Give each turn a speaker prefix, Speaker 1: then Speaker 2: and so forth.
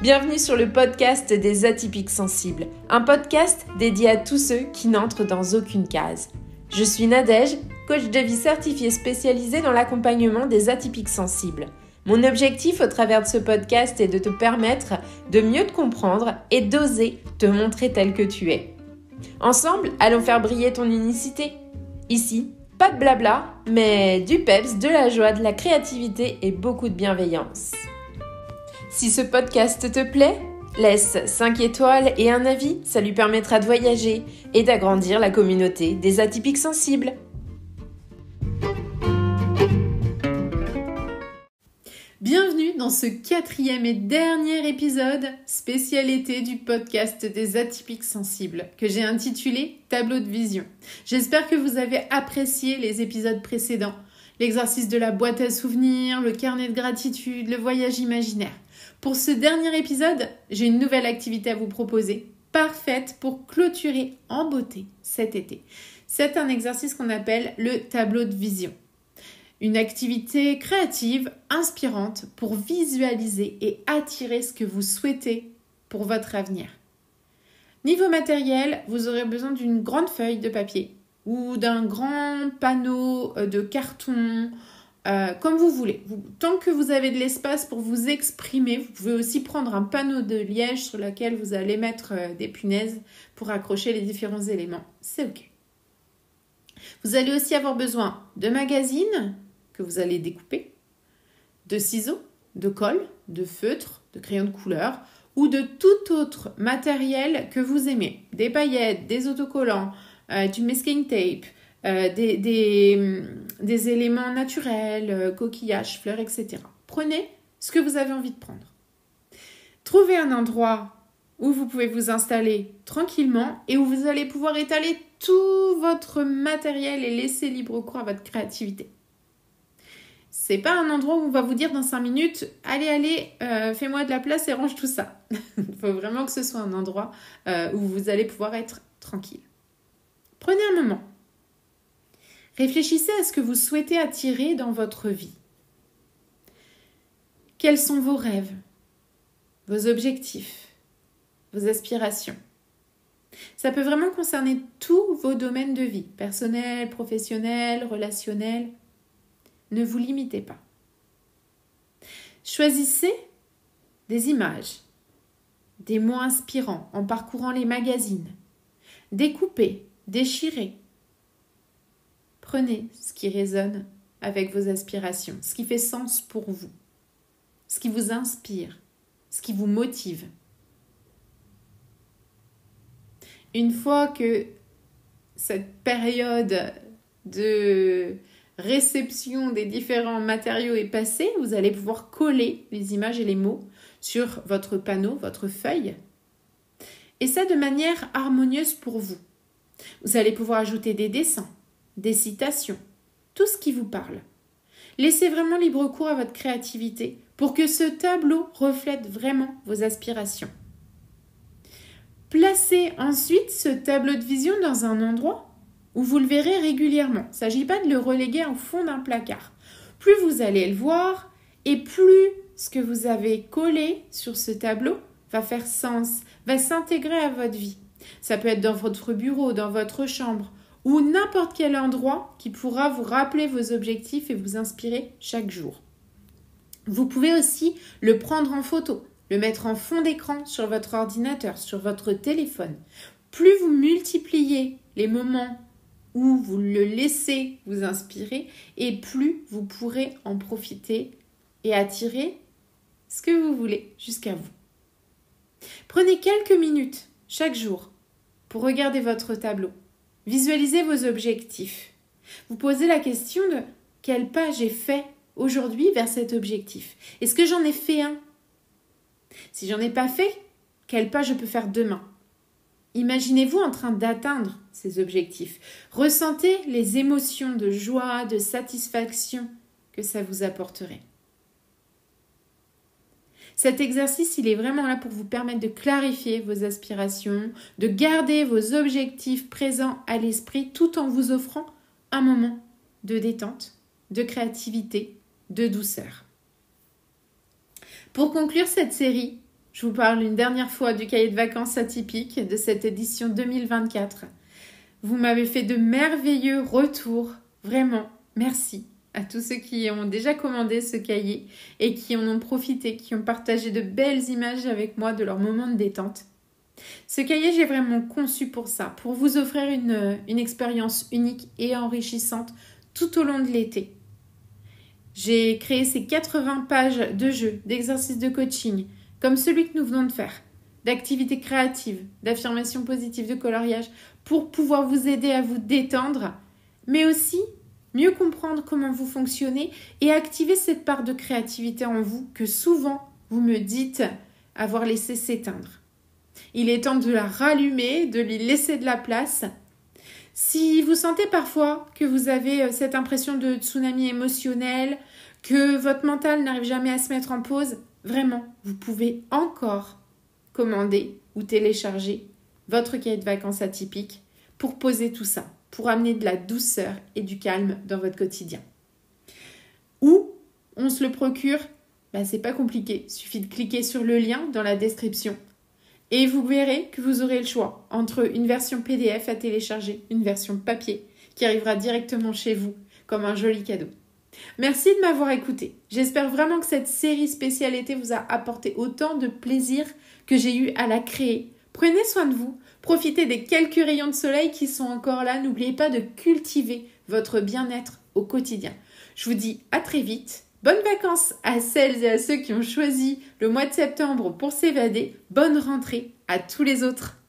Speaker 1: Bienvenue sur le podcast des Atypiques Sensibles, un podcast dédié à tous ceux qui n'entrent dans aucune case. Je suis Nadège, coach de vie certifiée spécialisée dans l'accompagnement des atypiques sensibles. Mon objectif au travers de ce podcast est de te permettre de mieux te comprendre et d'oser te montrer tel que tu es. Ensemble, allons faire briller ton unicité. Ici, pas de blabla, mais du peps, de la joie, de la créativité et beaucoup de bienveillance. Si ce podcast te plaît, laisse 5 étoiles et un avis, ça lui permettra de voyager et d'agrandir la communauté des atypiques sensibles. Bienvenue dans ce 4e et dernier épisode spécial été du podcast des atypiques sensibles que j'ai intitulé Tableau de vision. J'espère que vous avez apprécié les épisodes précédents, l'exercice de la boîte à souvenirs, le carnet de gratitude, le voyage imaginaire. Pour ce dernier épisode, j'ai une nouvelle activité à vous proposer, parfaite pour clôturer en beauté cet été. C'est un exercice qu'on appelle le tableau de vision. Une activité créative, inspirante pour visualiser et attirer ce que vous souhaitez pour votre avenir. Niveau matériel, vous aurez besoin d'une grande feuille de papier ou d'un grand panneau de carton, comme vous voulez. Tant que vous avez de l'espace pour vous exprimer, vous pouvez aussi prendre un panneau de liège sur lequel vous allez mettre des punaises pour accrocher les différents éléments. C'est OK. Vous allez aussi avoir besoin de magazines que vous allez découper, de ciseaux, de colle, de feutre, de crayons de couleur ou de tout autre matériel que vous aimez. Des paillettes, des autocollants, du masking tape, des éléments naturels, coquillages, fleurs, etc. Prenez ce que vous avez envie de prendre. Trouvez un endroit où vous pouvez vous installer tranquillement et où vous allez pouvoir étaler tout votre matériel et laisser libre cours à votre créativité. C'est pas un endroit où on va vous dire dans 5 minutes « Allez, fais-moi de la place et range tout ça ». Il faut vraiment que ce soit un endroit où vous allez pouvoir être tranquille. Prenez un moment. Réfléchissez à ce que vous souhaitez attirer dans votre vie. Quels sont vos rêves, vos objectifs, vos aspirations? Ça peut vraiment concerner tous vos domaines de vie, personnel, professionnel, relationnel. Ne vous limitez pas. Choisissez des images, des mots inspirants en parcourant les magazines. Découpez, déchirez. Prenez ce qui résonne avec vos aspirations, ce qui fait sens pour vous, ce qui vous inspire, ce qui vous motive. Une fois que cette période de réception des différents matériaux est passée, vous allez pouvoir coller les images et les mots sur votre panneau, votre feuille, et ça de manière harmonieuse pour vous. Vous allez pouvoir ajouter des dessins, des citations, tout ce qui vous parle. Laissez vraiment libre cours à votre créativité pour que ce tableau reflète vraiment vos aspirations. Placez ensuite ce tableau de vision dans un endroit où vous le verrez régulièrement. Il ne s'agit pas de le reléguer au fond d'un placard. Plus vous allez le voir et plus ce que vous avez collé sur ce tableau va faire sens, va s'intégrer à votre vie. Ça peut être dans votre bureau, dans votre chambre ou n'importe quel endroit qui pourra vous rappeler vos objectifs et vous inspirer chaque jour. Vous pouvez aussi le prendre en photo, le mettre en fond d'écran sur votre ordinateur, sur votre téléphone. Plus vous multipliez les moments où vous le laissez vous inspirer et plus vous pourrez en profiter et attirer ce que vous voulez jusqu'à vous. Prenez quelques minutes chaque jour pour regarder votre tableau. Visualisez vos objectifs. Vous posez la question de quel pas j'ai fait aujourd'hui vers cet objectif. Est-ce que j'en ai fait un? Si j'en ai pas fait, quel pas je peux faire demain? Imaginez-vous en train d'atteindre ces objectifs. Ressentez les émotions de joie, de satisfaction que ça vous apporterait. Cet exercice, il est vraiment là pour vous permettre de clarifier vos aspirations, de garder vos objectifs présents à l'esprit tout en vous offrant un moment de détente, de créativité, de douceur. Pour conclure cette série, je vous parle une dernière fois du cahier de vacances atypique de cette édition 2024. Vous m'avez fait de merveilleux retours. Vraiment, merci à tous ceux qui ont déjà commandé ce cahier et qui en ont profité, qui ont partagé de belles images avec moi de leur moment de détente. Ce cahier, j'ai vraiment conçu pour ça, pour vous offrir une expérience unique et enrichissante tout au long de l'été. J'ai créé ces 80 pages de jeux, d'exercices de coaching, comme celui que nous venons de faire, d'activités créatives, d'affirmations positives, de coloriage, pour pouvoir vous aider à vous détendre, mais aussi mieux comprendre comment vous fonctionnez et activer cette part de créativité en vous que souvent vous me dites avoir laissé s'éteindre. Il est temps de la rallumer, de lui laisser de la place. Si vous sentez parfois que vous avez cette impression de tsunami émotionnel, que votre mental n'arrive jamais à se mettre en pause, vraiment, vous pouvez encore commander ou télécharger votre cahier de vacances atypique pour poser tout ça, pour amener de la douceur et du calme dans votre quotidien. Où on se le procure, c'est pas compliqué, il suffit de cliquer sur le lien dans la description. Et vous verrez que vous aurez le choix entre une version PDF à télécharger, une version papier qui arrivera directement chez vous comme un joli cadeau. Merci de m'avoir écouté. J'espère vraiment que cette série spéciale été vous a apporté autant de plaisir que j'ai eu à la créer. Prenez soin de vous, profitez des quelques rayons de soleil qui sont encore là. N'oubliez pas de cultiver votre bien-être au quotidien. Je vous dis à très vite. Bonnes vacances à celles et à ceux qui ont choisi le mois de septembre pour s'évader. Bonne rentrée à tous les autres.